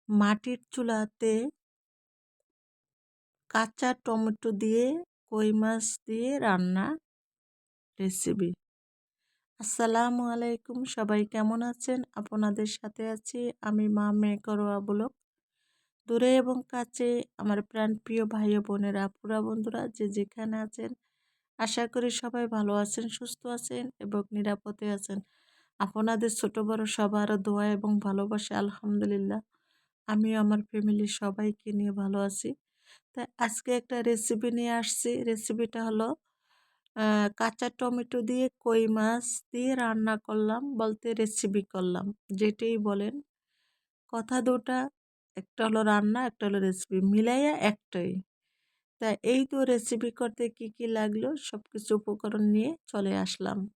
মাটির চুলাতে কাঁচা টমেটো দিয়ে কই মাছ দিয়ে রান্না রেসিপি। আসসালামু আলাইকুম, সবাই কেমন আছেন? আপনাদের সাথে আছি আমি মা ঘরোয়া ব্লগ। দূরে এবং কাছে আমার প্রাণপ্রিয় ভাই ও বোনেরা, আপুরা, বন্ধুরা যে যেখানে আছেন, আশা করি সবাই ভালো আছেন, সুস্থ আছেন এবং নিরাপদে আছেন। আপনাদের ছোট বড় সবার দোয়া এবং ভালোবাসা আলহামদুলিল্লাহ আমিও আমার ফ্যামিলির সবাইকে নিয়ে ভালো আছি। তাই আজকে একটা রেসিপি নিয়ে আসছি। রেসিপিটা হলো কাঁচা টমেটো দিয়ে কই মাছ দিয়ে রান্না করলাম, বলতে রেসিপি করলাম, যেটাই বলেন। কথা দুটা, একটা হলো রান্না, একটা হলো রেসিপি, মিলাইয়া একটাই। তা এই তো রেসিপি করতে কি কি লাগলো সব কিছু উপকরণ নিয়ে চলে আসলাম।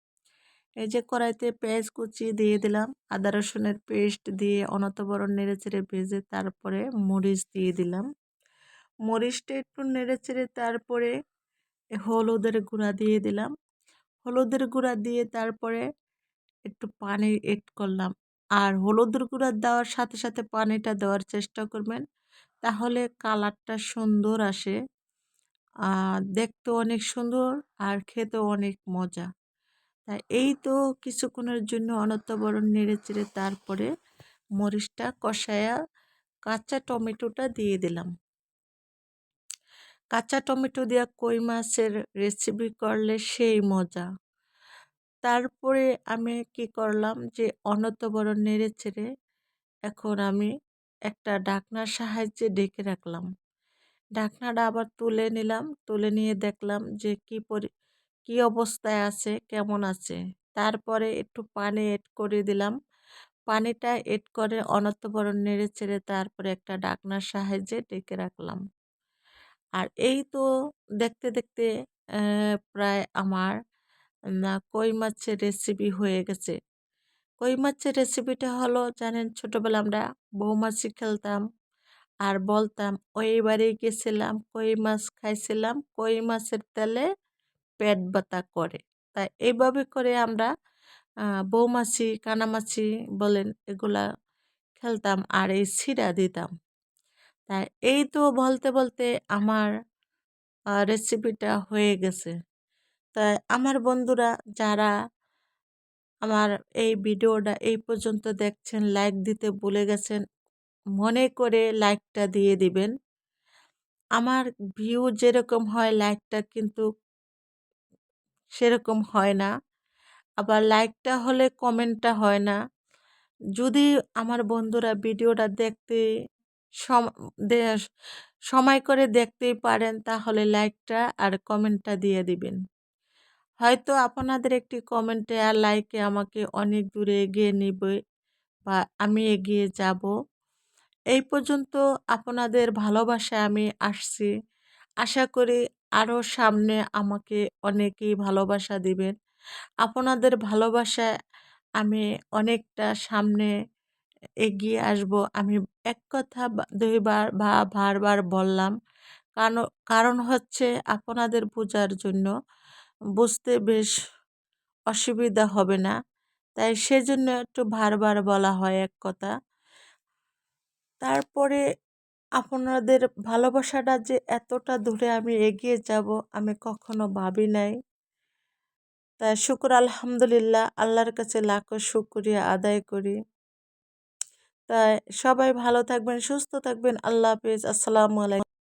এই যে কড়াইতে পেঁয়াজ কুচি দিয়ে দিলাম, আদা রসুনের পেস্ট দিয়ে অনবরত নেড়েচেড়ে ভেজে তারপরে মরিচ দিয়ে দিলাম। মরিচটা একটু নেড়েচেড়ে তারপরে হলুদের গুঁড়া দিয়ে দিলাম। হলুদের গুঁড়া দিয়ে তারপরে একটু পানি এড করলাম। আর হলুদের গুঁড়া দেওয়ার সাথে সাথে পানিটা দেওয়ার চেষ্টা করবেন, তাহলে কালারটা সুন্দর আসে, দেখতেও অনেক সুন্দর আর খেতেও অনেক মজা। তাই এই তো কিছুক্ষণের জন্য অনবরত নেড়েচেড়ে তারপরে মরিচটা কষায়া কাঁচা টমেটোটা দিয়ে দিলাম। কাঁচা টমেটো দিয়া কই মাছের রেসিপি করলে সেই মজা। তারপরে আমি কি করলাম যে অনবরত নেড়েচেড়ে এখন আমি একটা ঢাকনার সাহায্যে ঢেকে রাখলাম। ঢাকনাটা আবার তুলে নিলাম, তুলে নিয়ে দেখলাম যে কি অবস্থায় আছে, কেমন আছে। তারপরে একটু পানি এড করে দিলাম। পানিটা এড করে অনবরত নেড়েচেড়ে তারপরে একটা ঢাকনার সাহায্যে ঢেকে রাখলাম। আর এই তো দেখতে দেখতে প্রায় আমার কই মাছের রেসিপি হয়ে গেছে। কই মাছের রেসিপিটা হলো, জানেন, ছোটবেলা আমরা বৌমাছি খেলতাম আর বলতাম, ওই বাড়ি গেছিলাম, কই মাছ খাইছিলাম, কই মাছের তেলে পেট ব্যথা করে। তাই এইভাবে করে আমরা বৌমাছি, কানামাছি বলেন, এগুলা খেলতাম আর এই ছিঁড়া দিতাম। তাই এই তো বলতে বলতে আমার রেসিপিটা হয়ে গেছে। তাই আমার বন্ধুরা যারা আমার এই ভিডিওটা এই পর্যন্ত দেখছেন, লাইক দিতে ভুলে গেছেন, মনে করে লাইকটা দিয়ে দিবেন। আমার ভিউ যেরকম হয় লাইকটা কিন্তু সেরকম হয় না, আবার লাইকটা হলে কমেন্টটা হয় না। যদি আমার বন্ধুরা ভিডিওটা দেখতে সম- দে- সময় করে দেখতেই পারেন, তাহলে লাইকটা আর কমেন্টটা দিয়ে দিবেন। হয়তো আপনাদের একটি কমেন্টে আর লাইকে আমাকে অনেক দূরে এগিয়ে নেবে বা আমি এগিয়ে যাব। এই পর্যন্ত আপনাদের ভালোবাসায় আমি আসছি। আশা করি আরও সামনে আমাকে অনেকেই ভালোবাসা দিবেন। আপনাদের ভালোবাসায় আমি অনেকটা সামনে এগিয়ে আসব। আমি এক কথা দুইবার বা বারবার বললাম, কারণ কারণ হচ্ছে আপনাদের বোঝার জন্য, বুঝতে বেশ অসুবিধা হবে না, তাই সেজন্য একটু বারবার বলা হয় এক কথা। তারপরে আপনাদের ভালোবাসাটা যে এতটা দূরে আমি এগিয়ে যাব আমি কখনো ভাবি নাই। তাই শুকর আলহামদুলিল্লাহ, আল্লাহর কাছে লাখো শুকরিয়া আদায় করি। তাই সবাই ভালো থাকবেন, সুস্থ থাকবেন। আল্লাহ হাফেজ, আসসালামু আলাইকুম।